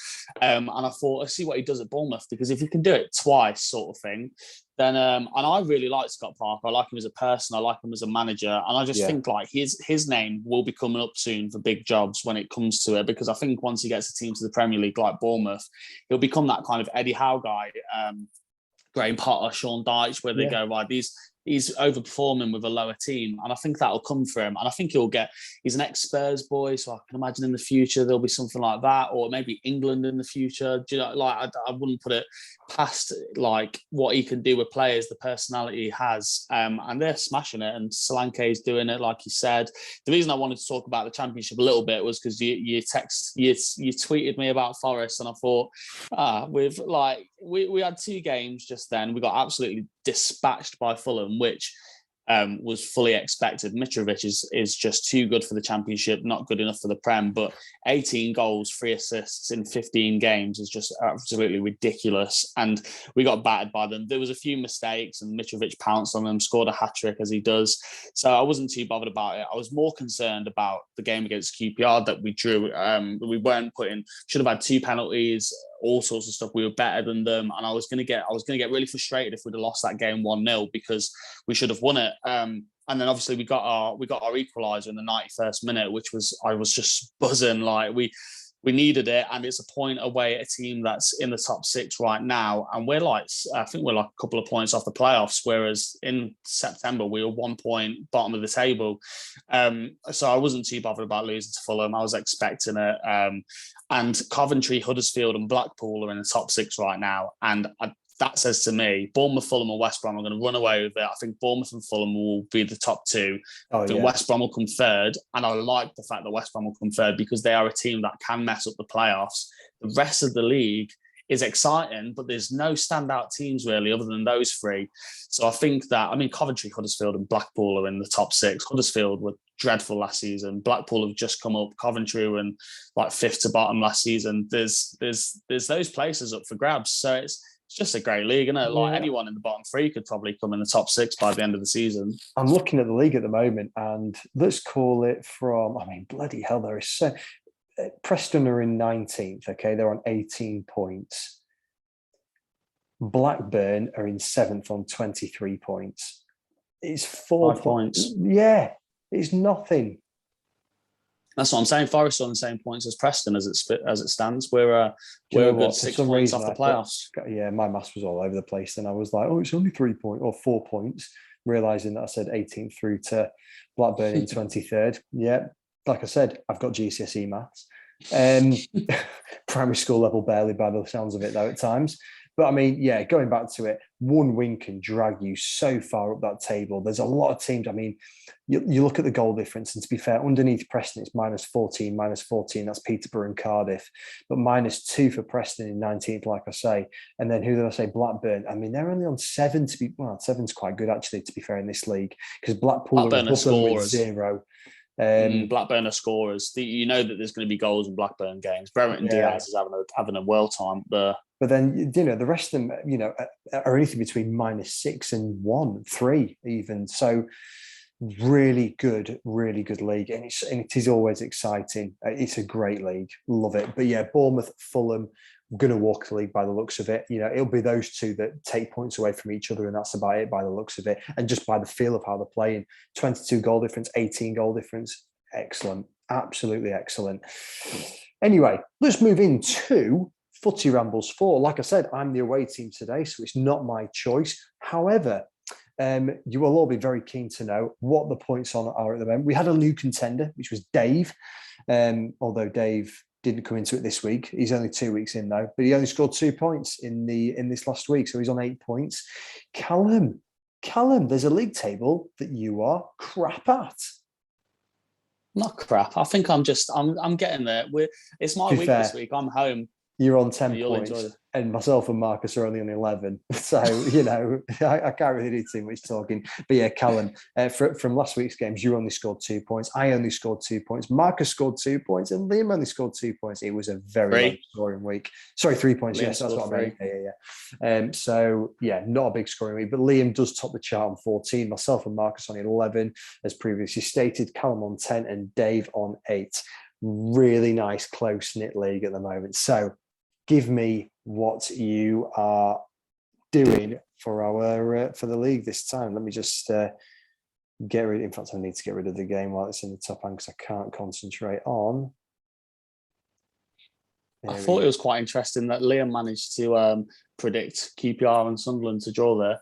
And I thought, let's see what he does at Bournemouth, because if he can do it twice, sort of thing, then and I really like Scott Parker. I like him as a person. I like him as a manager, and I just think his name will be coming up soon for big jobs when it comes to it. Because I think once he gets a team to the Premier League like Bournemouth, he'll become that kind of Eddie Howe guy. Graham Potter, Sean Dyche, where they go, right, he's overperforming with a lower team. And I think that'll come for him. And I think he's an ex-Spurs boy, so I can imagine in the future there'll be something like that, or maybe England in the future. Do you know, I wouldn't put it past what he can do with players, the personality he has. And they're smashing it, and Solanke is doing it, like you said. The reason I wanted to talk about the Championship a little bit was because you tweeted me about Forest, and I thought, we had two games just then. We got absolutely dispatched by Fulham, which was fully expected. Mitrovic is just too good for the Championship, not good enough for the Prem, but 18 goals, 3 assists in 15 games is just absolutely ridiculous. And we got battered by them. There was a few mistakes, and Mitrovic pounced on them, scored a hat-trick as he does. So I wasn't too bothered about it. I was more concerned about the game against QPR that we drew. Should have had 2 penalties, all sorts of stuff. We were better than them, and I was going to get really frustrated if we'd have lost that game 1-0, because we should have won it. And then obviously we got our equaliser in the 91st minute, I was just buzzing. We needed it, and it's a point away at a team that's in the top 6 right now, and I think we're a couple of points off the playoffs, whereas in September we were 1 point bottom of the table. So I wasn't too bothered about losing to Fulham. I was expecting it. And Coventry, Huddersfield and Blackpool are in the top 6 right now, and that says to me, Bournemouth, Fulham and West Brom are going to run away with it. I think Bournemouth and Fulham will be the top 2. I think West Brom will come third. And I like the fact that West Brom will come third, because they are a team that can mess up the playoffs. The rest of the league is exciting, but there's no standout teams really other than those 3. So I think that, Coventry, Huddersfield and Blackpool are in the top 6. Huddersfield were dreadful last season. Blackpool have just come up. Coventry were in 5th to bottom last season. There's those places up for grabs. So it's just a great league, isn't it? Anyone in the bottom 3 could probably come in the top 6 by the end of the season. I'm looking at the league at the moment, and let's call it bloody hell, there is so... Preston are in 19th, okay? They're on 18 points. Blackburn are in 7th on 23 points. It's 4 points. Yeah, it's nothing. That's what I'm saying. Forest are on the same points as Preston as it stands. We're a good 6 points off the playoffs. My maths was all over the place. And I was like, it's only 3 points or 4 points, realising that I said 18th through to Blackburn in 23rd. Yeah, like I said, I've got GCSE maths. Primary school level barely, by the sounds of it, though, at times. But going back to it, one win can drag you so far up that table. There's a lot of teams. You look at the goal difference, and to be fair, underneath Preston, it's -14. That's Peterborough and Cardiff. But -2 for Preston in 19th, like I say. And then who did I say? Blackburn. They're only on 7 to be... Well, 7's quite good, actually, to be fair, in this league. Because Blackpool are above them with 0. Blackburn are scorers. You know that there's going to be goals in Blackburn games. Brereton Diaz is having a world time there. But then, the rest of them, are anything between -6 and 1, 3 even. So really good league. And it is always exciting. It's a great league. Love it. But yeah, Bournemouth, Fulham, going to walk the league by the looks of it. It'll be those two that take points away from each other, and that's about it by the looks of it. And just by the feel of how they're playing, 22 goal difference, 18 goal difference. Excellent. Absolutely excellent. Anyway, let's move into Footy Rambles 4. Like I said, I'm the away team today, so it's not my choice. However, you will all be very keen to know what the points on are at the moment. We had a new contender, which was Dave, although Dave didn't come into it this week. He's only 2 weeks in though, but he only scored 2 points in this last week, so he's on 8 points. Callum, there's a league table that you are crap at. Not crap. I think I'm getting there. It's my week this week. I'm home. You're on 10 points, and myself and Marcus are only on 11. So, I can't really do too much talking. But yeah, Callum, from last week's games, you only scored 2 points. I only scored 2 points. Marcus scored 2 points, and Liam only scored 2 points. It was a very low scoring week. Sorry, 3 points. Yes, that's what I meant. Yeah. So, yeah, not a big scoring week. But Liam does top the chart on 14. Myself and Marcus on 11, as previously stated. Callum on 10 and Dave on 8. Really nice, close-knit league at the moment. So, give me what you are doing for the league this time. Let me just get rid. In fact, I need to get rid of the game while it's in the top hand because I can't concentrate on. I thought it was quite interesting that Liam managed to predict QPR and Sunderland to draw there.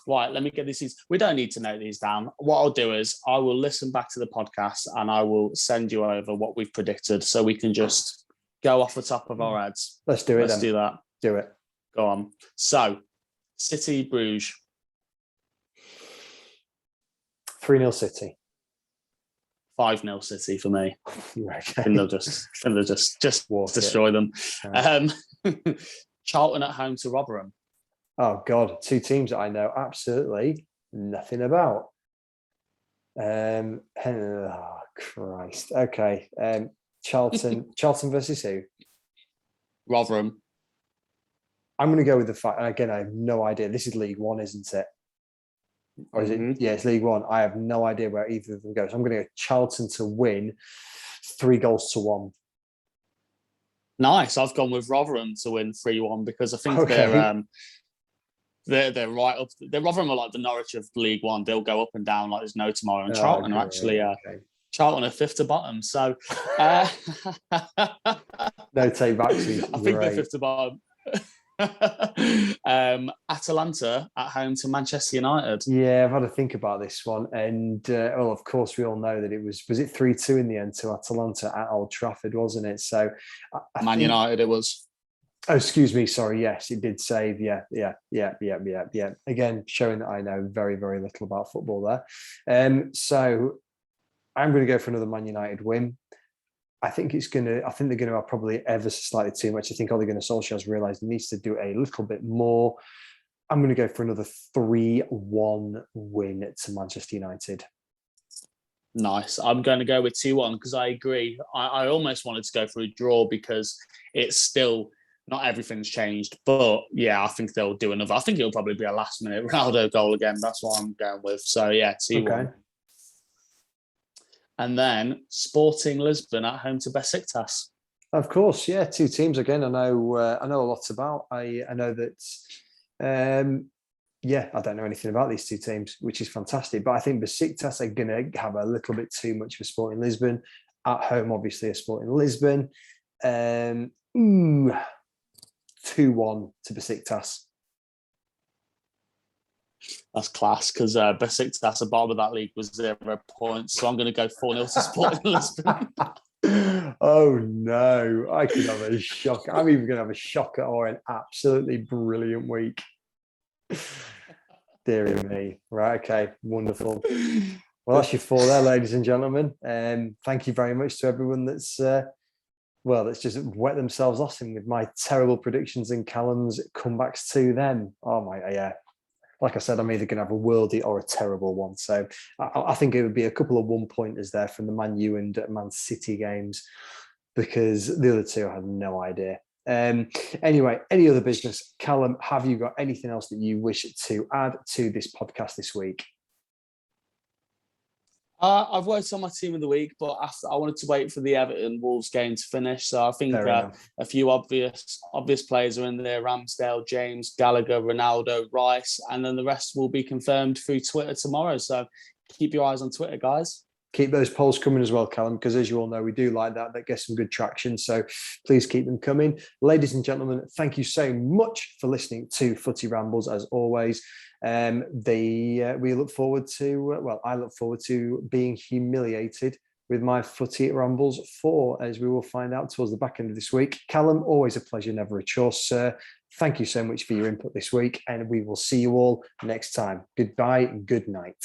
Right, let me get these. We don't need to note these down. What I'll do is I will listen back to the podcast and I will send you over what we've predicted so we can just go off the top of our heads. Let's do it. Let's do that. Do it. Go on. So, City, Bruges. 3-0 City. 5-0 City for me. Okay. And they'll just destroy them. Charlton at home to Rotherham. Oh God, 2 teams that I know absolutely nothing about. Oh Christ. Okay. Charlton versus who? Rotherham. I'm going to go with the fact, and again, I have no idea. This is League One, isn't it? Or is it? Yeah, it's League One. I have no idea where either of them goes. So I'm going to go Charlton to win 3-1. Nice. I've gone with Rotherham to win 3-1 because I think they're right up. Rotherham are like the Norwich of League One. They'll go up and down like there's no tomorrow. And Charlton are actually Charlton are 5th to bottom. So no take back. I think they're 5th to bottom. Atalanta at home to Manchester United. Yeah, I've had to think about this one, and well, of course, we all know that it was it 3-2 in the end to Atalanta at Old Trafford, wasn't it? So, Man United, it was. Oh, excuse me. Sorry. Yes, it did save. Yeah. Again, showing that I know very, very little about football there. So, I'm going to go for another Man United win. I think they're going to have probably ever so slightly too much. I think Ole Gunnar Solskjaer's realised he needs to do a little bit more. I'm going to go for another 3-1 win to Manchester United. Nice. I'm going to go with 2-1 because I agree. I almost wanted to go for a draw because it's still not everything's changed. But yeah, I think they'll do another. I think it'll probably be a last minute Ronaldo goal again. That's what I'm going with. So yeah, 2-1. Okay. And then Sporting Lisbon at home to Besiktas. Of course, yeah, 2 teams again. I know a lot about. I know that. I don't know anything about these 2 teams, which is fantastic. But I think Besiktas are going to have a little bit too much for Sporting Lisbon at home. Obviously, a Sporting Lisbon. 2-1 to Besiktas. That's class because Besiktas, the bottom of that league, was 0 points. So I'm going to go 4-0 to Sporting Lisbon. Oh no, I could have a shock. I'm even going to have a shocker or an absolutely brilliant week. Dear me. Right, okay, wonderful. Well, that's your 4 there, ladies and gentlemen. Thank you very much to everyone that's just wet themselves off with my terrible predictions and Callum's comebacks to them. Oh my, yeah. like I said, I'm either going to have a worldie or a terrible one. So I think it would be a couple of one-pointers there from the Man U and Man City games, because the other two I have no idea. Anyway, any other business? Callum, have you got anything else that you wish to add to this podcast this week? I've worked on my team of the week, but after I wanted to wait for the Everton Wolves game to finish. So I think a few obvious players are in there: Ramsdale, James, Gallagher, Ronaldo, Rice, and then the rest will be confirmed through Twitter tomorrow. So keep your eyes on Twitter, guys. Keep those polls coming as well, Callum, because as you all know, we do like that. That gets some good traction. So please keep them coming. Ladies and gentlemen, thank you so much for listening to Footy Rambles, as always. We look forward to, I look forward to being humiliated with my Footy Rambles 4, as we will find out towards the back end of this week. Callum, always a pleasure, never a chore, sir. Thank you so much for your input this week, and we will see you all next time. Goodbye and good night.